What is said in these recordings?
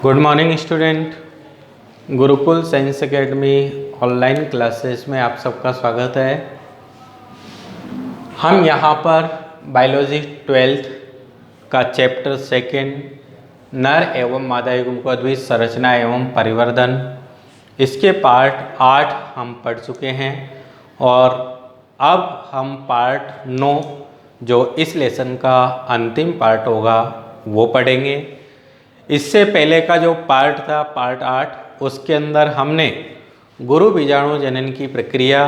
Good morning student. Gurukul science academy online classes में आप सबका स्वागत है। हम यहाँ पर बायोलॉजी 12th का चैप्टर 2 नर एवं मादा युग्म को अद्वित संरचना एवं परिवर्धन, इसके पार्ट 8 हम पढ़ चुके हैं और अब हम पार्ट 9 जो इस लेसन का अंतिम पार्ट होगा वो पढ़ेंगे। इससे पहले का जो पार्ट था पार्ट 8, उसके अंदर हमने गुरु बीजाणु जनन की प्रक्रिया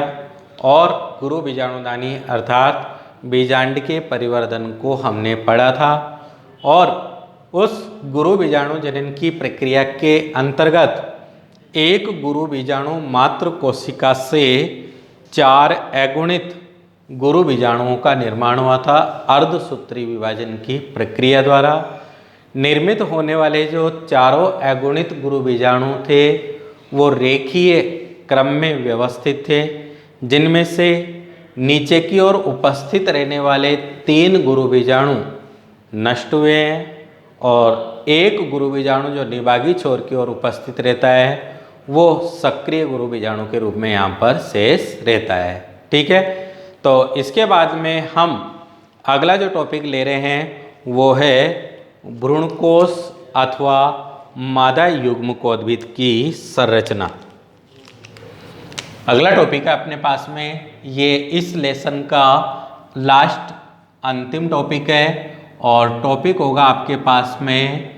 और गुरु बीजाणुदानी अर्थात बीजांड के परिवर्धन को हमने पढ़ा था और उस गुरु बीजाणु जनन की प्रक्रिया के अंतर्गत एक गुरु बीजाणु मात्र कोशिका से 4 अगुणित गुरु बीजाणुओं का निर्माण हुआ था। अर्धसूत्री विभाजन की प्रक्रिया द्वारा निर्मित होने वाले जो चारों अगुणित गुरु बीजाणु थे वो रेखीय क्रम में व्यवस्थित थे, जिनमें से नीचे की ओर उपस्थित रहने वाले 3 गुरु बीजाणु नष्ट हुए हैं और एक गुरु बीजाणु जो निभागी छोर की ओर उपस्थित रहता है वो सक्रिय गुरु बीजाणु के रूप में यहाँ पर शेष रहता है। ठीक है, तो इसके बाद में हम अगला जो टॉपिक ले रहे हैं वो है भ्रूणकोश अथवा मादा युग्मकोद्भिद की संरचना। अगला टॉपिक है अपने पास में, ये इस लेसन का लास्ट अंतिम टॉपिक है और टॉपिक होगा आपके पास में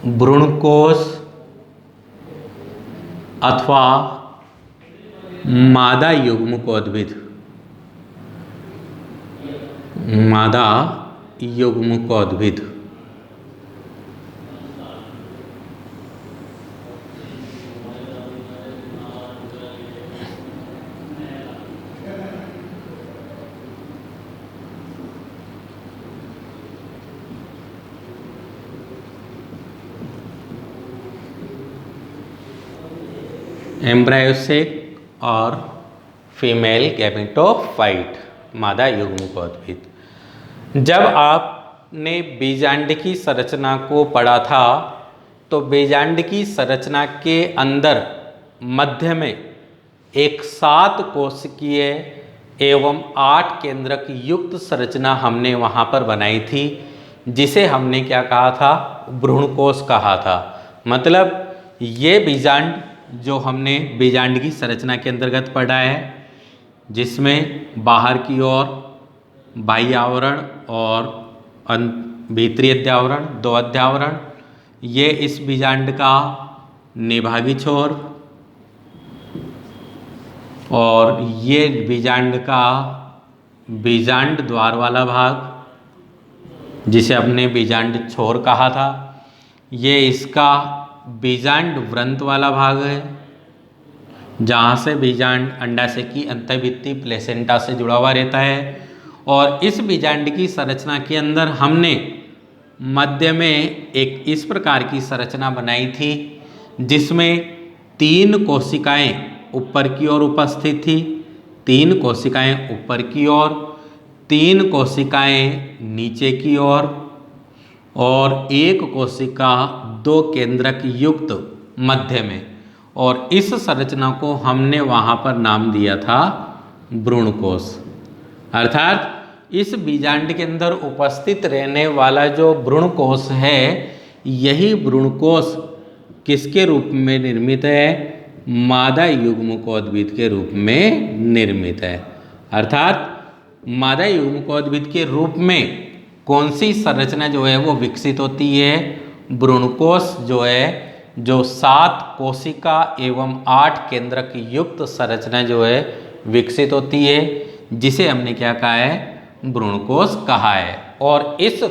भ्रूणकोश अथवा मादा युग्मकोद्भिद। मादा युग्मकोद्भिद। एम्ब्रायोसेक और फीमेल गैमेटोफाइट मादा युग्मकोद्भिद। जब आपने बीजांड की संरचना को पढ़ा था तो बीजांड की संरचना के अंदर मध्य में एक 7 कोशिकीय एवं 8 केंद्रक युक्त संरचना हमने वहाँ पर बनाई थी, जिसे हमने क्या कहा था, भ्रूणकोश कहा था। मतलब ये बीजांड जो हमने बीजांड की संरचना के अंतर्गत पढ़ा है, जिसमें बाहर की ओर बाह्य आवरण और भीतरी अध्यावरण, 2 अध्यावरण, ये इस बीजांड का निभागी छोर और ये बीजांड का बीजांड द्वार वाला भाग जिसे हमने बीजांड छोर कहा था, ये इसका बीजांड व्रंत वाला भाग है जहाँ से बीजांड अंडाशय की अंतःभित्ति प्लेसेंटा से जुड़ा हुआ रहता है। और इस बीजांड की संरचना के अंदर हमने मध्य में एक इस प्रकार की संरचना बनाई थी जिसमें 3 कोशिकाएं ऊपर की ओर उपस्थित थी, 3 कोशिकाएं ऊपर की ओर, 3 कोशिकाएं नीचे की ओर और 1 कोशिका 2 केंद्रक युक्त मध्य में। और इस संरचना को हमने वहाँ पर नाम दिया था भ्रूणकोश। अर्थात इस बीजांड के अंदर उपस्थित रहने वाला जो भ्रूणकोश है, यही भ्रूणकोश किसके रूप में निर्मित है, मादा युग्मकोद्भिद के रूप में निर्मित है। अर्थात मादा युग्मकोद्भिद के रूप में कौन सी संरचना जो है वो विकसित होती है, भ्रूणकोश जो है, जो 7 कोशिका एवं 8 केंद्रक युक्त संरचना जो है विकसित होती है, जिसे हमने क्या कहा है, भ्रूणकोश कहा है। और इस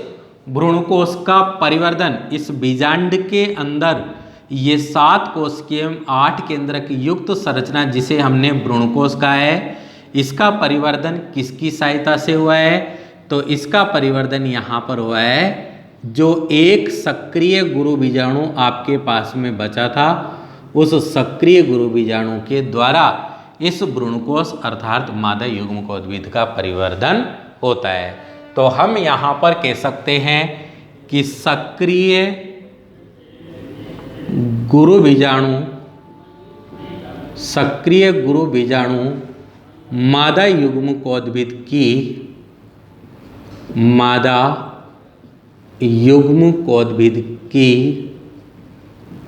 भ्रूणकोश का परिवर्धन इस बीजांड के अंदर ये 7 कोशिकीय 8 केंद्रक युक्त संरचना जिसे हमने भ्रूणकोश कहा है, इसका परिवर्धन किसकी सहायता से हुआ है, तो इसका परिवर्धन यहाँ पर हुआ है जो एक सक्रिय गुरु बीजाणु आपके पास में बचा था, उस सक्रिय गुरु बीजाणु के द्वारा इस भ्रूणकोश अर्थात मादा युग्मकोद्भिद का परिवर्धन होता है। तो हम यहाँ पर कह सकते हैं कि सक्रिय गुरु बीजाणु, सक्रिय गुरु बीजाणु मादा युग्मकोद्भिद की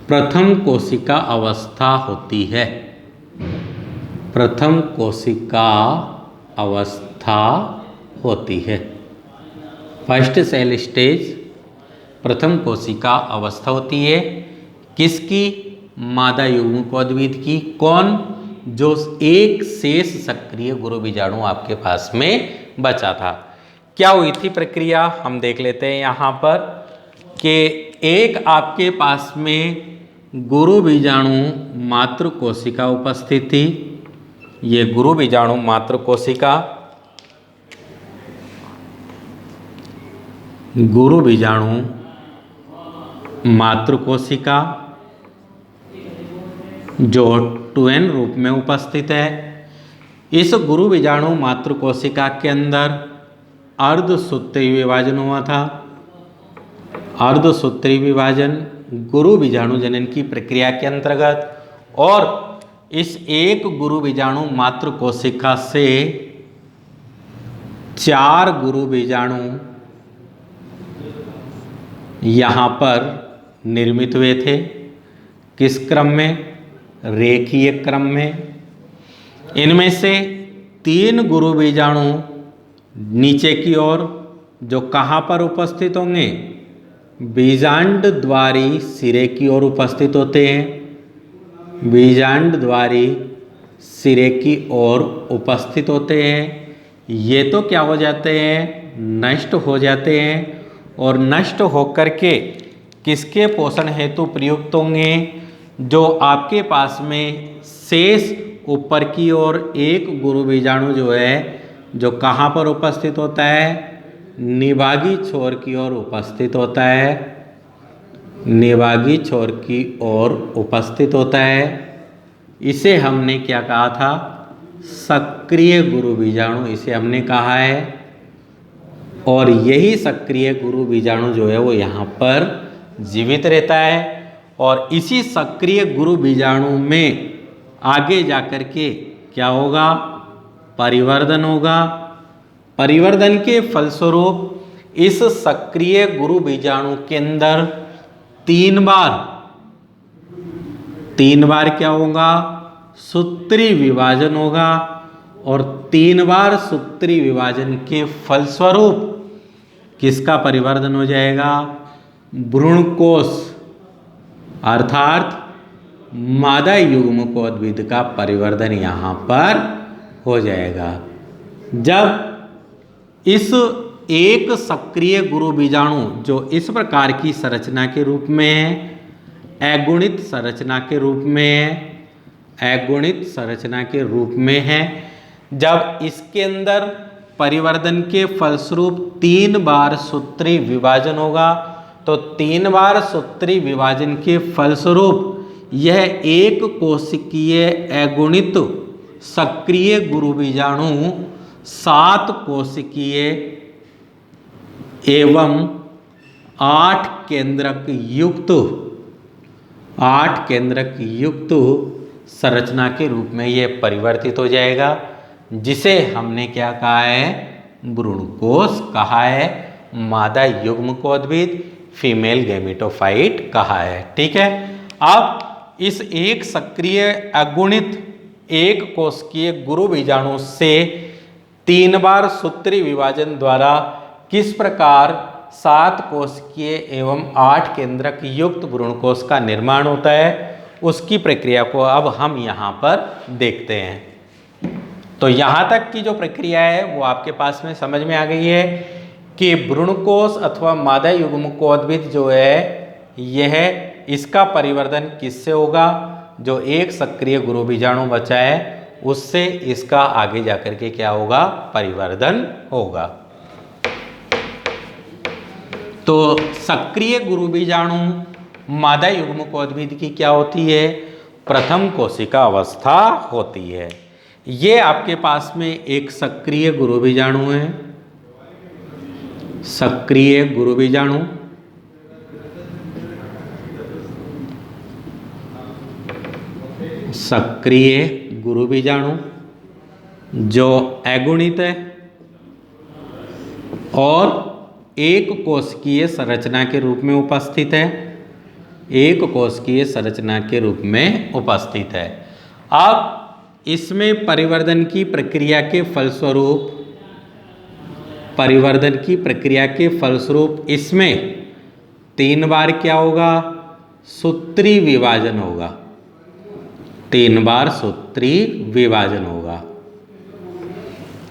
प्रथम कोशिका अवस्था होती है। प्रथम कोशिका अवस्था होती है। फर्स्ट सेल स्टेज प्रथम कोशिका अवस्था होती है। किसकी? मादा युग्मकोद्भिद की। कौन? जो एक शेष सक्रिय गुरु बीजाणु आपके पास में बचा था। क्या हुई थी प्रक्रिया, हम देख लेते हैं यहाँ पर कि एक आपके पास में गुरु बीजाणु मातृ कोशिका उपस्थित थी। ये गुरु बीजाणु मातृ कोशिका, गुरु बीजाणु मातृ कोशिका जो 2n रूप में उपस्थित है। इस गुरु बीजाणु मातृ कोशिका के अंदर अर्धसूत्री विभाजन हुआ था। अर्धसूत्री विभाजन गुरु बीजाणु जनन की प्रक्रिया के अंतर्गत, और इस एक गुरु बीजाणु मातृ कोशिका से 4 गुरु बीजाणु यहाँ पर निर्मित हुए थे। किस क्रम में? रेखीय क्रम में। इनमें से 3 गुरु बीजाणु नीचे की ओर, जो कहाँ पर उपस्थित होंगे? बीजांड द्वारी सिरे की ओर उपस्थित होते हैं। बीजांड द्वारी सिरे की ओर उपस्थित होते हैं। ये तो क्या हो जाते हैं? नष्ट हो जाते हैं, और नष्ट होकर के किसके पोषण हेतु प्रयुक्त होंगे? जो आपके पास में शेष ऊपर की ओर एक गुरु बीजाणु जो है, जो कहाँ पर उपस्थित होता है? निभागी छोर की ओर उपस्थित होता है। निभागी छोर की ओर उपस्थित होता है। इसे हमने क्या कहा था? सक्रिय गुरु बीजाणु इसे हमने कहा है। और यही सक्रिय गुरु बीजाणु जो है वो यहाँ पर जीवित रहता है, और इसी सक्रिय गुरु बीजाणु में आगे जाकर के क्या होगा? परिवर्धन होगा। परिवर्धन के फलस्वरूप इस सक्रिय गुरु बीजाणु के अंदर 3 बार क्या होगा? सूत्री विभाजन होगा, और 3 बार सूत्री विभाजन के फलस्वरूप किसका परिवर्धन हो जाएगा? भ्रूणकोश अर्थात मादा युग्मकोद्भिद का परिवर्धन यहाँ पर हो जाएगा। जब इस एक सक्रिय गुरु बीजाणु जो इस प्रकार की संरचना के रूप में है, अगुणित संरचना के रूप में है, अगुणित संरचना के रूप में है, जब इसके अंदर परिवर्धन के फलस्वरूप 3 बार सूत्री विभाजन होगा, तो 3 बार सूत्री विभाजन के फलस्वरूप यह एक कोशिकीय अगुणित सक्रिय गुरु बीजाणु 7 कोशिकीय एवं 8 केंद्रक युक्त संरचना के रूप में यह परिवर्तित हो जाएगा, जिसे हमने क्या कहा है? भ्रूणकोश कहा है। मादा युग्मकोद्भिद फीमेल गैमेटोफाइट कहा है। ठीक है। अब इस एक सक्रिय अगुणित एक कोशिकीय गुरु बीजाणु से 3 बार सूत्री विभाजन द्वारा किस प्रकार 7 कोशिकीय एवं 8 केंद्रक युक्त भ्रूणकोश का निर्माण होता है, उसकी प्रक्रिया को अब हम यहाँ पर देखते हैं। तो यहाँ तक की जो प्रक्रिया है वो आपके पास में समझ में आ गई है कि भ्रूणकोश अथवा मादा युग्मकोद्भिद जो है यह इसका परिवर्धन किससे होगा? जो एक सक्रिय गुरु बीजाणु बचा है उससे इसका आगे जाकर के क्या होगा? परिवर्धन होगा। तो सक्रिय गुरु बीजाणु मादा युग्मकोद्भिद की क्या होती है? प्रथम कोशिका अवस्था होती है। ये आपके पास में एक सक्रिय गुरु बीजाणु है। सक्रिय गुरु बीजाणु सक्रिय गुरु बीजाणु जो अगुणित है और एक कोशिकीय संरचना के रूप में उपस्थित है, एक कोशिकीय संरचना के रूप में उपस्थित है। अब इसमें परिवर्धन की प्रक्रिया के फलस्वरूप, परिवर्धन की प्रक्रिया के फलस्वरूप इसमें 3 बार क्या होगा, सूत्री विभाजन होगा, 3 बार सूत्री विभाजन होगा।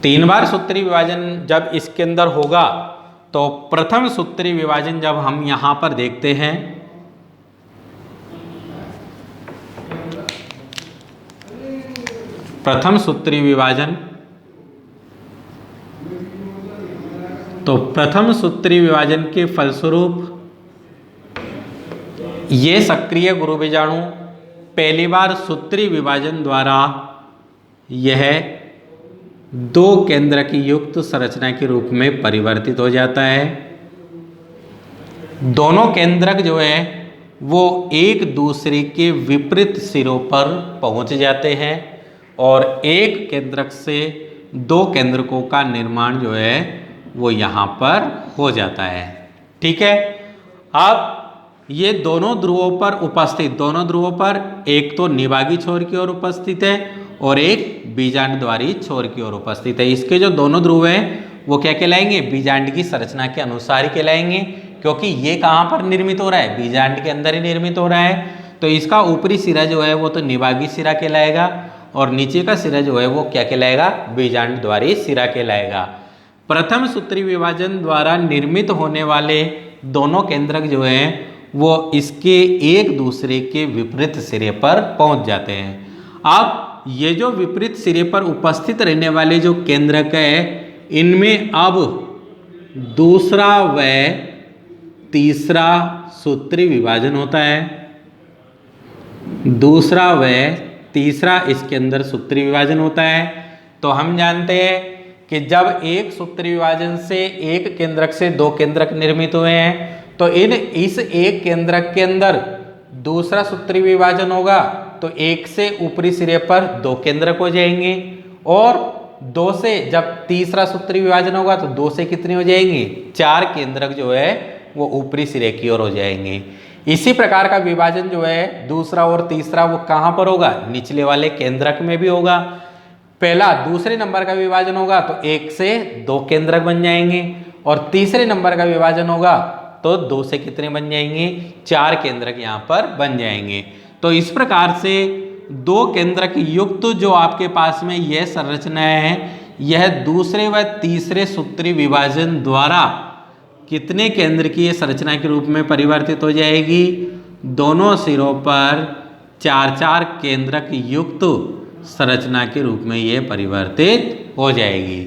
3 बार सूत्री विभाजन जब इसके अंदर होगा तो प्रथम सूत्री विभाजन जब हम यहां पर देखते हैं, प्रथम सूत्री विभाजन, तो प्रथम सूत्री विभाजन के फलस्वरूप ये सक्रिय गुरु बीजाणु पहली बार सूत्री विभाजन द्वारा यह 2 केंद्रक युक्त संरचना के रूप में परिवर्तित हो जाता है। दोनों केंद्रक जो है वो एक दूसरे के विपरीत सिरों पर पहुंच जाते हैं और एक केंद्रक से 2 केंद्रकों का निर्माण जो है वो यहाँ पर हो जाता है। ठीक है, अब ये दोनों ध्रुवों पर उपस्थित, दोनों ध्रुवों पर एक तो निभागी छोर की ओर उपस्थित है और एक बीजांड द्वारी छोर की ओर उपस्थित है। इसके जो दोनों ध्रुव हैं वो क्या कहलाएंगे, बीजांड की संरचना के अनुसार ही कहलाएंगे, क्योंकि ये कहाँ पर निर्मित हो रहा है, बीजांड के अंदर ही निर्मित हो रहा है। तो इसका ऊपरी सिरा जो है वो तो निभागी सिरा कहलाएगा और नीचे का सिरा जो है वो क्या कहलाएगा, बीजांड द्वारी सिरा कहलाएगा। प्रथम सूत्री विभाजन द्वारा निर्मित होने वाले दोनों केंद्रक जो हैं वो इसके एक दूसरे के विपरीत सिरे पर पहुंच जाते हैं। अब ये जो विपरीत सिरे पर उपस्थित रहने वाले जो केंद्रक है, इनमें अब दूसरा व तीसरा सूत्री विभाजन होता है, दूसरा व तीसरा इसके अंदर सूत्री विभाजन होता है। तो हम जानते हैं कि जब एक सूत्री विभाजन से एक केंद्रक से 2 केंद्रक निर्मित हुए हैं तो इस एक केंद्रक के अंदर दूसरा सूत्री विभाजन होगा तो 1 से ऊपरी सिरे पर 2 केंद्रक हो जाएंगे और 2 से जब तीसरा सूत्री विभाजन होगा तो 2 से कितने हो जाएंगे, 4 केंद्रक जो है वो ऊपरी सिरे की ओर हो जाएंगे। इसी प्रकार का विभाजन जो है दूसरा और तीसरा वो कहाँ पर होगा, निचले वाले केंद्रक में भी होगा। पहला दूसरे नंबर का विभाजन होगा तो 1 से 2 केंद्रक बन जाएंगे और तीसरे नंबर का विभाजन होगा तो 2 से कितने बन जाएंगे, 4 केंद्रक यहाँ पर बन जाएंगे। तो इस प्रकार से 2 केंद्रक युक्त जो आपके पास में यह संरचना है, यह दूसरे व तीसरे सूत्री विभाजन द्वारा कितने केंद्र की संरचना के रूप में परिवर्तित हो जाएगी, दोनों सिरों पर 4-4 केंद्रक युक्त संरचना के रूप में ये परिवर्तित हो जाएगी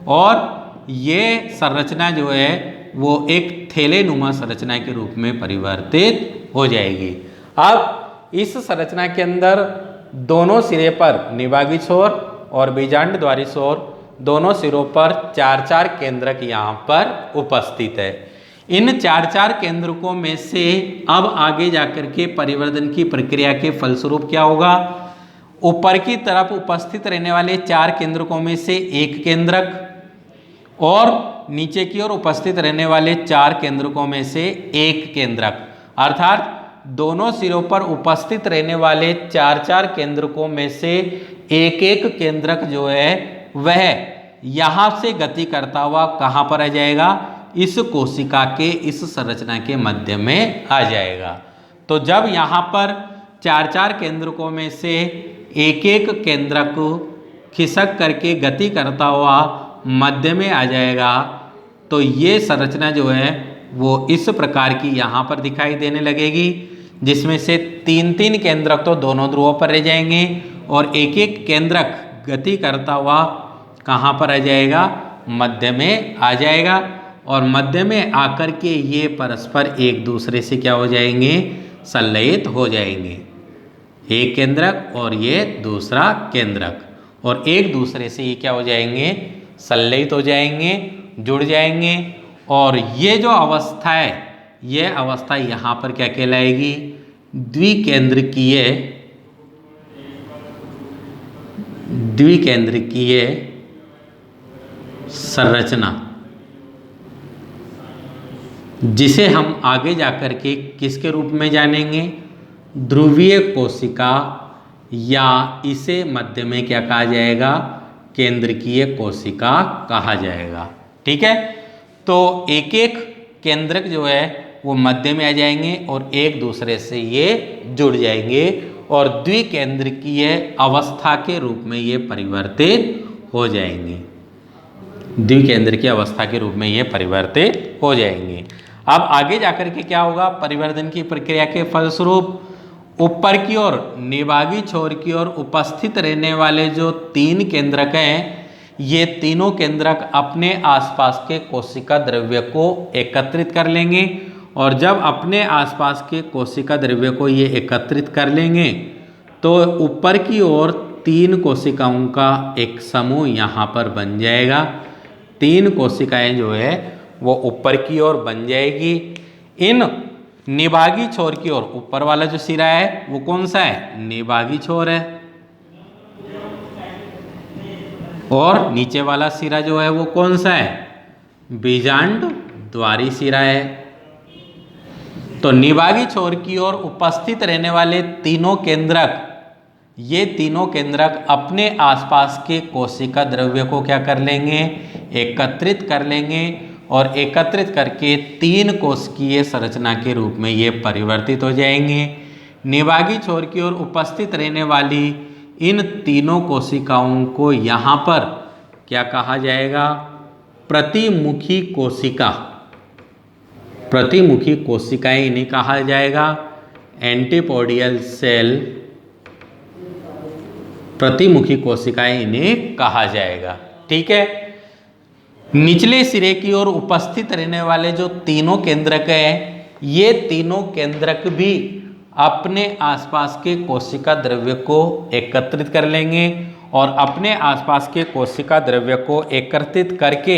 और ये संरचना जो है वो एक थैलेनुमा संरचना के रूप में परिवर्तित हो जाएगी। अब इस संरचना के अंदर दोनों सिरे पर निभागी छोर और बीजांड द्वारी छोर दोनों सिरों पर 4-4 केंद्रक यहाँ पर उपस्थित है। इन 4-4 केंद्रकों में से अब आगे जाकर के परिवर्धन की प्रक्रिया के फलस्वरूप क्या होगा, ऊपर की तरफ उपस्थित रहने वाले 4 केंद्रकों में से एक केंद्रक और नीचे की ओर उपस्थित रहने वाले 4 केंद्रकों में से एक केंद्रक, अर्थात दोनों सिरों पर उपस्थित रहने वाले 4-4 केंद्रकों में से एक केंद्रक जो है वह यहाँ से गति करता हुआ कहाँ पर आ जाएगा, इस कोशिका के इस संरचना के मध्य में आ जाएगा। तो जब यहाँ पर 4-4 केंद्रकों में से एक केंद्रक खिसक करके गति करता हुआ मध्य में आ जाएगा तो ये संरचना जो है वो इस प्रकार की यहाँ पर दिखाई देने लगेगी, जिसमें से 3-3 केंद्रक तो दोनों ध्रुवों पर रह जाएंगे और एक केंद्रक गति करता हुआ कहाँ पर आ जाएगा, मध्य में आ जाएगा और मध्य में आकर के ये परस्पर एक दूसरे से क्या हो जाएंगे, संलयित हो जाएंगे। एक केंद्रक और ये दूसरा केंद्रक और एक दूसरे से ये क्या हो जाएंगे, संलयित हो जाएंगे, जुड़ जाएंगे और ये जो अवस्था है, ये अवस्था यहाँ पर क्या कहलाएगी, द्विकेंद्रकीय द्विकेंद्रकीय संरचना, जिसे हम आगे जाकर के किसके रूप में जानेंगे, ध्रुवीय कोशिका, या इसे मध्य में क्या कहा जाएगा, केंद्रकीय कोशिका कहा जाएगा। ठीक है, तो एक एक केंद्रक जो है वो मध्य में आ जाएंगे और एक दूसरे से ये जुड़ जाएंगे और द्विकेंद्रकीय अवस्था के रूप में ये परिवर्तित हो जाएंगे, द्विकेंद्रकीय अवस्था के रूप में ये परिवर्तित हो जाएंगे। अब आगे जाकर के क्या होगा, परिवर्तन की प्रक्रिया के फलस्वरूप ऊपर की ओर निभागी छोर की ओर उपस्थित रहने वाले जो तीन केंद्रक हैं, ये तीनों केंद्रक अपने आसपास के कोशिका द्रव्य को एकत्रित कर लेंगे और जब अपने आसपास के कोशिका द्रव्य को ये एकत्रित कर लेंगे तो ऊपर की ओर तीन कोशिकाओं का एक समूह यहाँ पर बन जाएगा। तीन कोशिकाएं जो है वो ऊपर की ओर बन जाएगी। इन निभागी छोर की ओर, ऊपर वाला जो सिरा है वो कौन सा है, निभागी छोर है, और नीचे वाला सिरा जो है वो कौन सा है, बीजांड द्वारी सिरा है। तो निभागी छोर की ओर उपस्थित रहने वाले तीनों केंद्रक, ये तीनों केंद्रक अपने आसपास के कोशिका द्रव्य को क्या कर लेंगे, एकत्रित कर लेंगे और एकत्रित करके तीन कोशिकीय संरचना के रूप में ये परिवर्तित हो जाएंगे। निभागी छोर की ओर उपस्थित रहने वाली इन तीनों कोशिकाओं को यहाँ पर क्या कहा जाएगा, प्रतिमुखी कोशिका, प्रतिमुखी कोशिकाएं इन्हें कहा जाएगा, एंटीपोडियल सेल, प्रतिमुखी कोशिकाएं इन्हें कहा जाएगा। ठीक है, निचले सिरे की ओर उपस्थित रहने वाले जो तीनों केंद्रक हैं, ये तीनों केंद्रक भी अपने आसपास के कोशिका द्रव्य को एकत्रित कर लेंगे और अपने आसपास के कोशिका द्रव्य को एकत्रित करके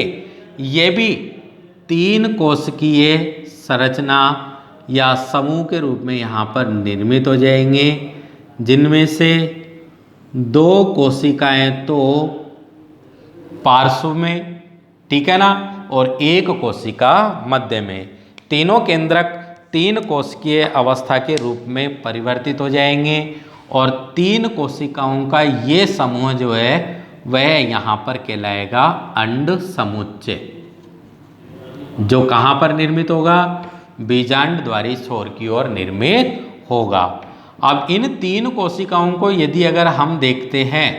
ये भी तीन कोशिकीय संरचना या समूह के रूप में यहाँ पर निर्मित हो जाएंगे, जिनमें से दो कोशिकाएं तो पार्श्व में, ठीक है ना, और एक कोशिका मध्य में। तीनों केंद्रक तीन कोशिकीय अवस्था के रूप में परिवर्तित हो जाएंगे और तीन कोशिकाओं का ये समूह जो है वह यहाँ पर कहलाएगा अंड समुच्चय, जो कहाँ पर निर्मित होगा, बीजांड द्वारी छोर की ओर निर्मित होगा। अब इन तीन कोशिकाओं को यदि अगर हम देखते हैं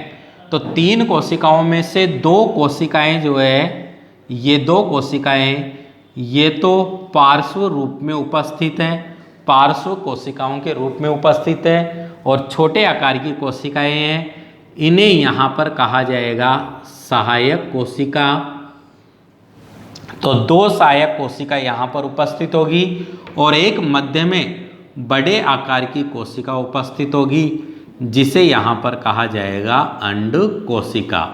तो तीन कोशिकाओं में से दो कोशिकाएं जो है, ये दो कोशिकाएं ये तो पार्श्व रूप में उपस्थित हैं, पार्श्व कोशिकाओं के रूप में उपस्थित है, और छोटे आकार की कोशिकाएं हैं, इन्हें यहाँ पर कहा जाएगा सहायक कोशिका। तो दो सहायक कोशिका यहाँ पर उपस्थित होगी और एक मध्य में बड़े आकार की कोशिका उपस्थित होगी, जिसे यहाँ पर कहा जाएगा अंड कोशिका।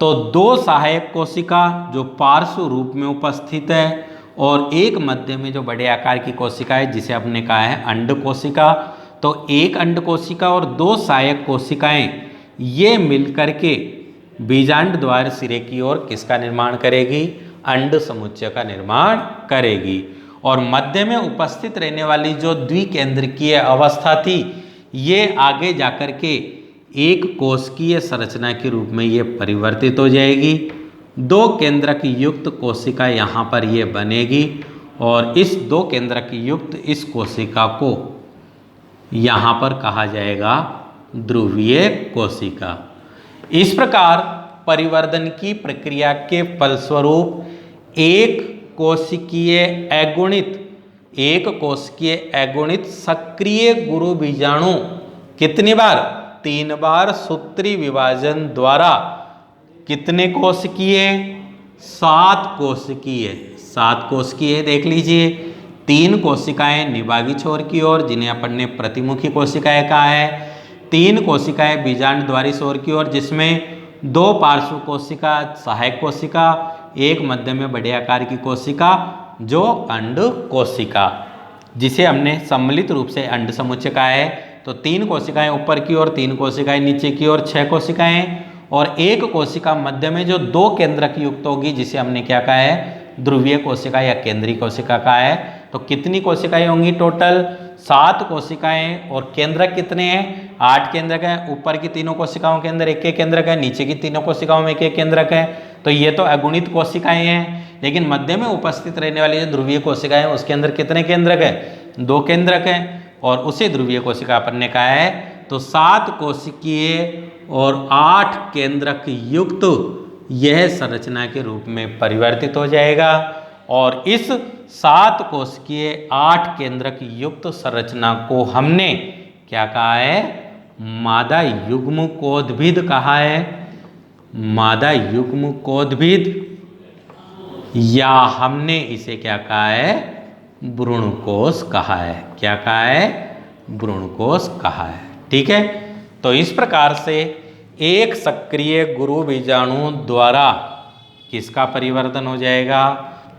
तो दो सहायक कोशिका जो पार्श्व रूप में उपस्थित है और एक मध्य में जो बड़े आकार की कोशिका है, जिसे हमने कहा है अंड कोशिका। तो एक अंड कोशिका और दो सहायक कोशिकाएं ये मिलकर के बीजांड द्वार सिरे की ओर किसका निर्माण करेगी, अंड समुच्चय का निर्माण करेगी। और मध्य में उपस्थित रहने वाली जो द्विकेंद्रकीय अवस्था थी, ये आगे जाकर के एक कोशिकीय संरचना के रूप में ये परिवर्तित हो जाएगी। दो केंद्रक युक्त कोशिका यहाँ पर ये बनेगी और इस दो केंद्रक युक्त इस कोशिका को यहाँ पर कहा जाएगा ध्रुवीय कोशिका। इस प्रकार परिवर्धन की प्रक्रिया के फलस्वरूप एक कोशिकीय अगुणित सक्रिय गुरु बीजाणु कितनी बार, 3 बार सूत्री विभाजन द्वारा कितने कोशिकीय, 7 कोशिकीय देख लीजिए। 3 कोशिकाएं निभागी छोर की ओर, जिन्हें अपन ने प्रतिमुखी कोशिकाएं कहा है। 3 कोशिकाएं बीजांड द्वारी छोर की ओर, जिसमें 2 पार्श्व कोशिका सहायक कोशिका, एक मध्य में बड़े आकार की कोशिका जो अंड कोशिका, जिसे हमने सम्मिलित रूप से अंड समुच्चय कहा है। तो 3 कोशिकाएं ऊपर की ओर, 3 कोशिकाएं नीचे की ओर, 6 कोशिकाएं, और एक कोशिका मध्य में जो 2 केंद्रक युक्त होगी, जिसे हमने क्या कहा है, ध्रुवीय कोशिका या केंद्रीय कोशिका कहा है। तो कितनी कोशिकाएं होंगी टोटल? 7 कोशिकाएं। और केंद्रक कितने हैं? 8 केंद्रक हैं। ऊपर की तीनों कोशिकाओं के अंदर एक एक केंद्रक है, नीचे की तीनों कोशिकाओं में एक एक केंद्रक है। तो ये तो अगुणित कोशिकाएं हैं, लेकिन मध्य में उपस्थित रहने वाली जो ध्रुवीय कोशिकाएं हैं उसके अंदर कितने केंद्रक है? 2 केंद्रक हैं। और उसी ध्रुवीय कोशिका अपन ने कहा है तो 7 कोशिकीय और 8 केंद्रक युक्त यह संरचना के रूप में परिवर्तित हो जाएगा। और इस 7 कोशिकीय 8 केंद्रक युक्त संरचना को हमने क्या कहा है? मादा युग्मकोद्भिद कहा है। मादा युग्मकोद्भिद, या हमने इसे क्या कहा है? भ्रूणकोश कहा है। क्या कहा है? भ्रूणकोश कहा है। ठीक है। तो इस प्रकार से एक सक्रिय गुरु बीजाणु द्वारा किसका परिवर्तन हो जाएगा?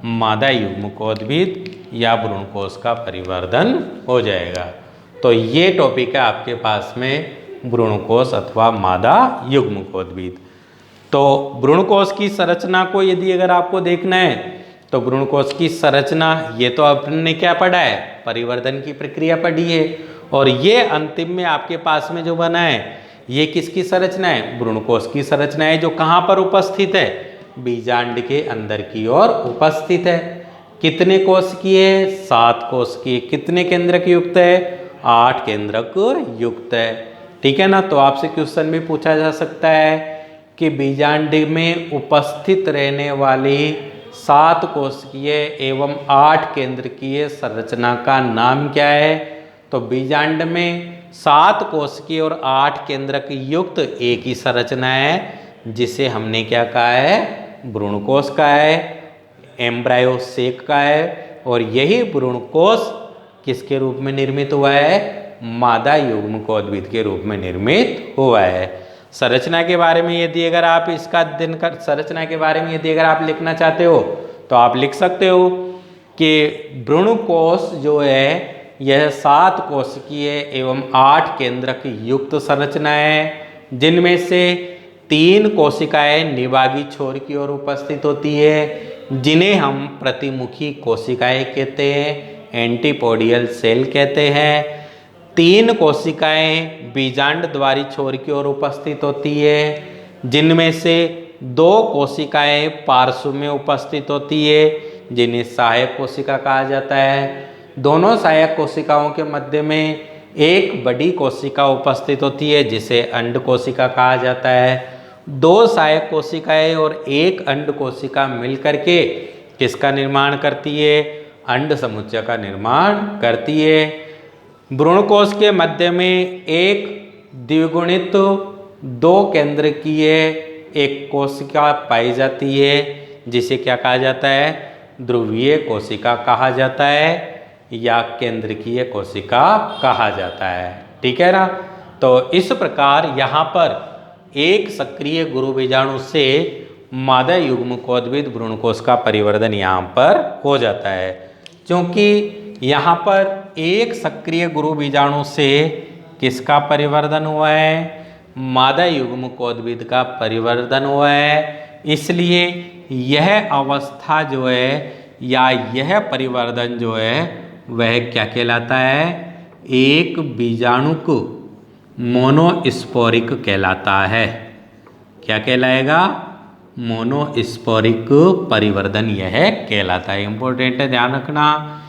मादा युग्मकोद्भिद या भ्रूणकोश का परिवर्तन हो जाएगा। तो ये टॉपिक है आपके पास में भ्रूणकोश अथवा मादा युग्मकोद्भिद। तो भ्रूणकोश की संरचना को यदि अगर आपको देखना है तो भ्रूणकोश की संरचना, ये तो आपने क्या पढ़ा है? परिवर्धन की प्रक्रिया पढ़ी है। और ये अंतिम में आपके पास में जो बना है ये किसकी संरचना है? भ्रूणकोश की संरचना है, जो कहाँ पर उपस्थित है? बीजांड के अंदर की ओर उपस्थित है। कितने कोशिकीय? 7 कोशिकीय। कितने केंद्रक युक्त है? 8 केंद्रक युक्त है। ठीक है ना। तो आपसे क्वेश्चन भी पूछा जा सकता है कि बीजांड में उपस्थित रहने वाली 7 कोशिकीय एवं 8 केंद्रकीय संरचना का नाम क्या है? तो बीजांड में 7 कोशिकीय और 8 केंद्रक युक्त एक ही संरचना है, जिसे हमने क्या कहा है? भ्रूणकोश का है, एम्ब्रायो सेक का है। और यही भ्रूणकोश किसके रूप में निर्मित हुआ है? मादा युग्मकोद्भिद के रूप में निर्मित हुआ है। संरचना के बारे में यदि अगर आप इसका अध्ययन कर, संरचना के बारे में यदि अगर आप लिखना चाहते हो तो आप लिख सकते हो कि भ्रूणकोश जो है यह 7 कोशिकीय एवं 8 केंद्रक युक्त संरचना है, जिनमें से 3 कोशिकाएं निभागी छोर की ओर उपस्थित होती है, जिन्हें हम प्रतिमुखी कोशिकाएं कहते हैं, एंटीपोडियल सेल कहते हैं। 3 कोशिकाएं बीजांड द्वारी छोर की ओर उपस्थित होती है, जिनमें से 2 कोशिकाएं पार्श्व में उपस्थित होती है, जिन्हें सहायक कोशिका कहा जाता है। दोनों सहायक कोशिकाओं के मध्य में एक बड़ी कोशिका उपस्थित होती है, जिसे अंड कोशिका कहा जाता है। 2 सहायक कोशिकाएं और 1 अंड कोशिका मिलकर के किसका निर्माण करती है? अंड समुच्चय का निर्माण करती है। भ्रूणकोश के मध्य में एक द्विगुणित 2 केंद्रकीय एक कोशिका पाई जाती है, जिसे क्या कहा जाता है? ध्रुवीय कोशिका कहा जाता है या केंद्रकीय कोशिका कहा जाता है। ठीक है ना। तो इस प्रकार यहाँ पर एक सक्रिय गुरु बीजाणु से मादा युग्मकोद्भिद भ्रूणकोश का परिवर्तन यहाँ पर हो जाता है, क्योंकि यहाँ पर एक सक्रिय गुरु बीजाणु से किसका परिवर्तन हुआ है? मादा युग्मकोद्भिद का परिवर्तन हुआ है। इसलिए यह अवस्था जो है या यह परिवर्तन जो है वह क्या कहलाता है? एक बीजाणुक मोनोस्पोरिक कहलाता है। क्या कहलाएगा? मोनोस्पोरिक परिवर्तन यह कहलाता है। इंपॉर्टेंट है, ध्यान रखना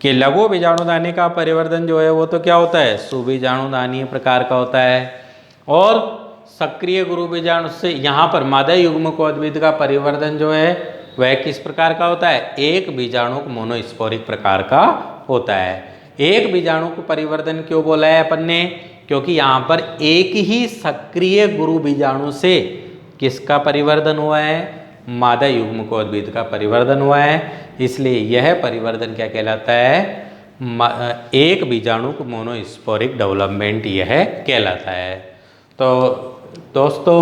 कि लघु बीजाणुदानी का परिवर्तन जो है वो तो क्या होता है? सुबीजाणुदानीय प्रकार का होता है। और सक्रिय गुरु बीजाणु से यहाँ पर मादा युग्मकोद्भिद का परिवर्तन जो है वह किस प्रकार का होता है? एक बीजाणुक मोनोस्पोरिक प्रकार का होता है। एक बीजाणु को परिवर्तन क्यों बोला है अपन ने? क्योंकि यहाँ पर एक ही सक्रिय गुरु बीजाणु से किसका परिवर्तन हुआ है? मादा युग्मकोद्भिद का परिवर्तन हुआ है। इसलिए यह परिवर्तन क्या कहलाता है? एक बीजाणुक मोनोस्पोरिक डेवलपमेंट यह कहलाता है। तो दोस्तों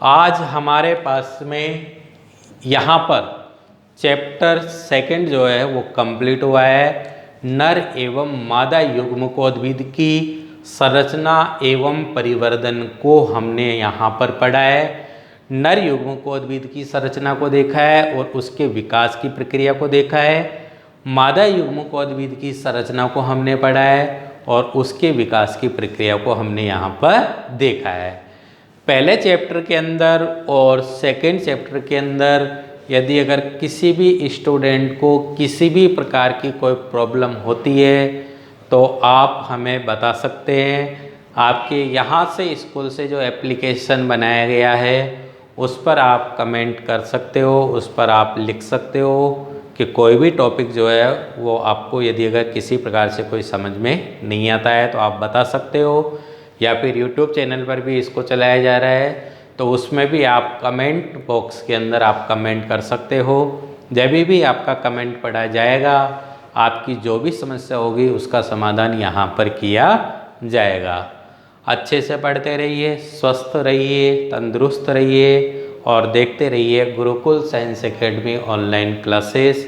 आज हमारे पास में यहाँ पर चैप्टर 2 जो है वो कंप्लीट हुआ है। नर एवं मादा युग्मकोद्भिद की संरचना एवं परिवर्धन को हमने यहाँ पर पढ़ा है। नर युग्मकोद्भिद की संरचना को देखा है और उसके विकास की प्रक्रिया को देखा है। मादा युग्मकोद्भिद की संरचना को हमने पढ़ा है और उसके विकास की प्रक्रिया को हमने यहाँ पर देखा है। पहले चैप्टर के अंदर और सेकंड चैप्टर के अंदर यदि अगर किसी भी स्टूडेंट को किसी भी प्रकार की कोई प्रॉब्लम होती है तो आप हमें बता सकते हैं। आपके यहाँ से स्कूल से जो एप्लीकेशन बनाया गया है उस पर आप कमेंट कर सकते हो, उस पर आप लिख सकते हो कि कोई भी टॉपिक जो है वो आपको यदि अगर किसी प्रकार से कोई समझ में नहीं आता है तो आप बता सकते हो। या फिर यूट्यूब चैनल पर भी इसको चलाया जा रहा है तो उसमें भी आप कमेंट बॉक्स के अंदर आप कमेंट कर सकते हो। जब भी आपका कमेंट पढ़ा जाएगा आपकी जो भी समस्या होगी उसका समाधान यहाँ पर किया जाएगा। अच्छे से पढ़ते रहिए, स्वस्थ रहिए, तंदुरुस्त रहिए और देखते रहिए Gurukul science academy online classes.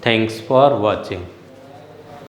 Thanks for watching.